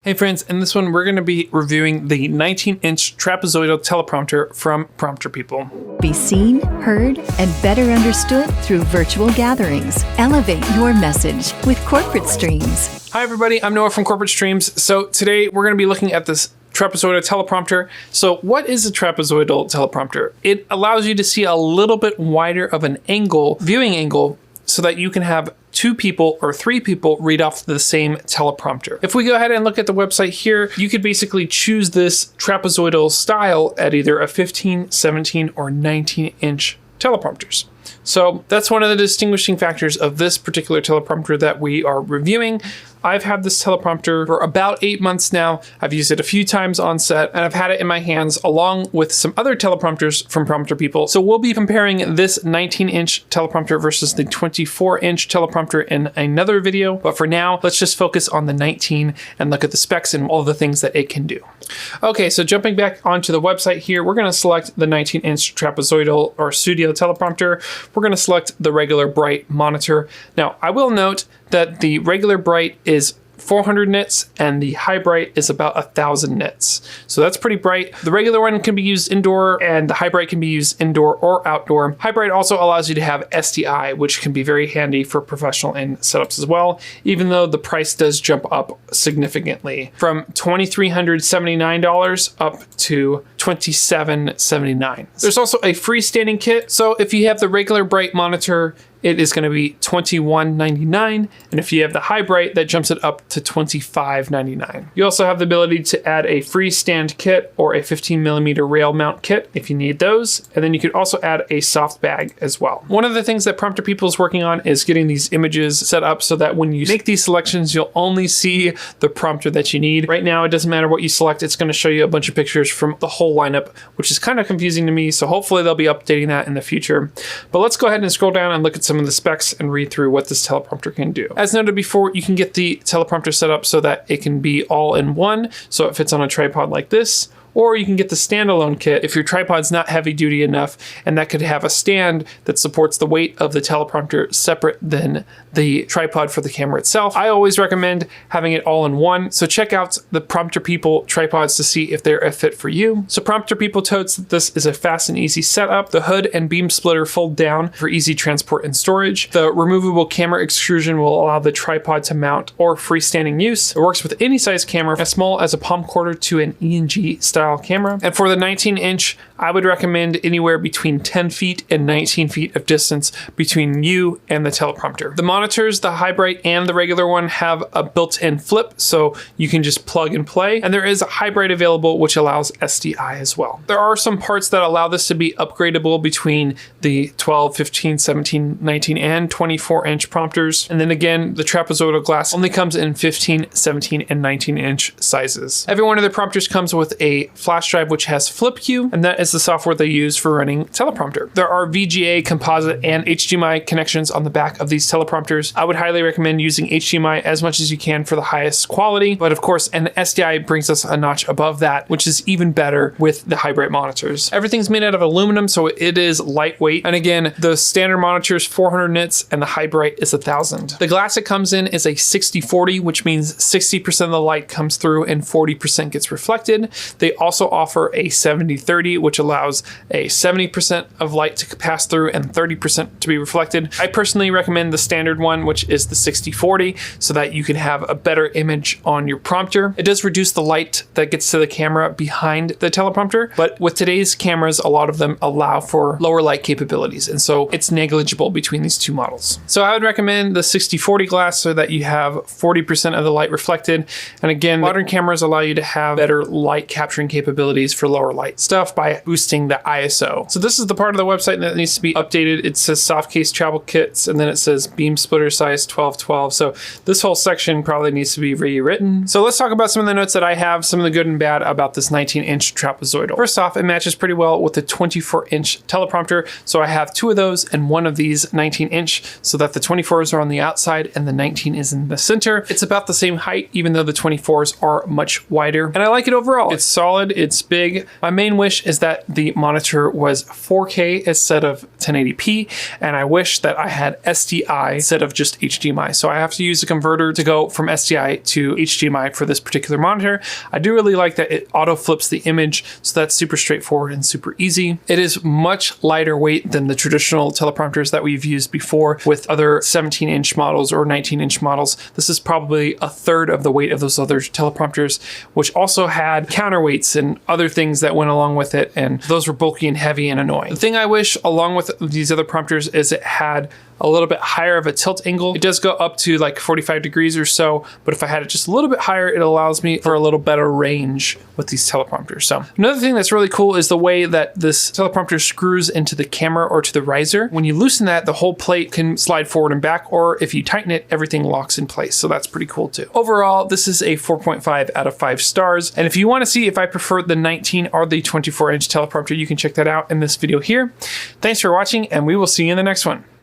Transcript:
Hey friends, in this one we're going to be reviewing the 19-inch trapezoidal teleprompter from Prompter People. Be seen, heard, and better understood through virtual gatherings. Elevate your message with Corporate Streams. Hi everybody, I'm Noah from Corporate Streams. So today we're going to be looking at this trapezoidal teleprompter. So what is a trapezoidal teleprompter? It allows you to see a little bit wider of an angle, viewing angle, so that you can have two people or three people read off the same teleprompter. If we go ahead and look at the website here, you could basically choose this trapezoidal style at either a 15, 17, or 19-inch teleprompters. So that's one of the distinguishing factors of this particular teleprompter that we are reviewing. I've had this teleprompter for about 8 months now. I've used it a few times on set, and I've had it in my hands along with some other teleprompters from Prompter People. So we'll be comparing this 19-inch teleprompter versus the 24-inch teleprompter in another video. But for now, let's just focus on the 19 and look at the specs and all the things that it can do. Okay, so jumping back onto the website here, we're gonna select the 19-inch trapezoidal or studio teleprompter. We're gonna select the regular bright monitor. Now, I will note that the regular bright is 400 nits and the high bright is about 1000 nits. So that's pretty bright. The regular one can be used indoor and the high bright can be used indoor or outdoor. High bright also allows you to have SDI, which can be very handy for professional in setups as well, even though the price does jump up significantly from $2,379 up to $2,779. There's also a freestanding kit. So if you have the regular bright monitor, it is going to be $21.99, and if you have the high bright, that jumps it up to $25.99. You also have the ability to add a freestand kit or a 15mm rail mount kit if you need those, and then you could also add a soft bag as well. One of the things that Prompter People is working on is getting these images set up so that when you make these selections, you'll only see the prompter that you need. Right now, it doesn't matter what you select, it's going to show you a bunch of pictures from the whole lineup, which is kind of confusing to me, so hopefully they'll be updating that in the future. But let's go ahead and scroll down and look at some of the specs and read through what this teleprompter can do. As noted before, you can get the teleprompter set up so that it can be all in one, so it fits on a tripod like this, or you can get the standalone kit if your tripod's not heavy duty enough, and that could have a stand that supports the weight of the teleprompter separate than the tripod for the camera itself. I always recommend having it all in one, so check out the Prompter People tripods to see if they're a fit for you. So Prompter People totes that this is a fast and easy setup. The hood and beam splitter fold down for easy transport and storage. The removable camera extrusion will allow the tripod to mount or freestanding use. It works with any size camera, as small as a palm quarter to an ENG style camera. And for the 19-inch, I would recommend anywhere between 10 feet and 19 feet of distance between you and the teleprompter. The monitors, the high bright and the regular one, have a built-in flip, so you can just plug and play. And there is a high bright available, which allows SDI as well. There are some parts that allow this to be upgradable between the 12, 15, 17, 19, and 24-inch prompters. And then again, the trapezoidal glass only comes in 15, 17, and 19-inch sizes. Every one of the prompters comes with a flash drive which has FlipQ, and that is the software they use for running teleprompter. There are VGA, composite, and HDMI connections on the back of these teleprompters. I would highly recommend using HDMI as much as you can for the highest quality, but of course an SDI brings us a notch above that, which is even better with the high bright monitors. Everything's made out of aluminum, so it is lightweight, and again, the standard monitor is 400 nits and the high bright is 1000. The glass it comes in is a 60-40, which means 60% of the light comes through and 40% gets reflected. They also offer a 70-30, which allows a 70% of light to pass through and 30% to be reflected. I personally recommend the standard one, which is the 60-40, so that you can have a better image on your prompter. It does reduce the light that gets to the camera behind the teleprompter, but with today's cameras, a lot of them allow for lower light capabilities, and so it's negligible between these two models. So I would recommend the 60-40 glass so that you have 40% of the light reflected. And again, modern cameras allow you to have better light capturing capabilities for lower light stuff by boosting the ISO. So this is the part of the website that needs to be updated. It says soft case travel kits, and then it says beam splitter size 12-12. So this whole section probably needs to be rewritten. So let's talk about some of the notes that I have, some of the good and bad about this 19-inch trapezoidal. First off, it matches pretty well with the 24-inch teleprompter. So I have two of those and one of these 19-inch, so that the 24s are on the outside and the 19 is in the center. It's about the same height, even though the 24s are much wider. And I like it overall. It's solid, it's big. My main wish is that the monitor was 4K instead of 1080p, and I wish that I had SDI instead of just HDMI. So I have to use a converter to go from SDI to HDMI for this particular monitor. I do really like that it auto flips the image, so that's super straightforward and super easy. It is much lighter weight than the traditional teleprompters that we've used before with other 17-inch models or 19-inch models. This is probably a third of the weight of those other teleprompters, which also had counterweights and other things that went along with it, and those were bulky and heavy and annoying. The thing I wish along with these other prompters is it had a little bit higher of a tilt angle. It does go up to like 45 degrees or so, but if I had it just a little bit higher, it allows me for a little better range with these teleprompters. So another thing that's really cool is the way that this teleprompter screws into the camera or to the riser. When you loosen that, the whole plate can slide forward and back, or if you tighten it, everything locks in place. So that's pretty cool too. Overall, this is a 4.5 out of 5 stars. And if you want to see if I prefer the 19 or the 24-inch teleprompter, you can check that out in this video here. Thanks for watching, and we will see you in the next one.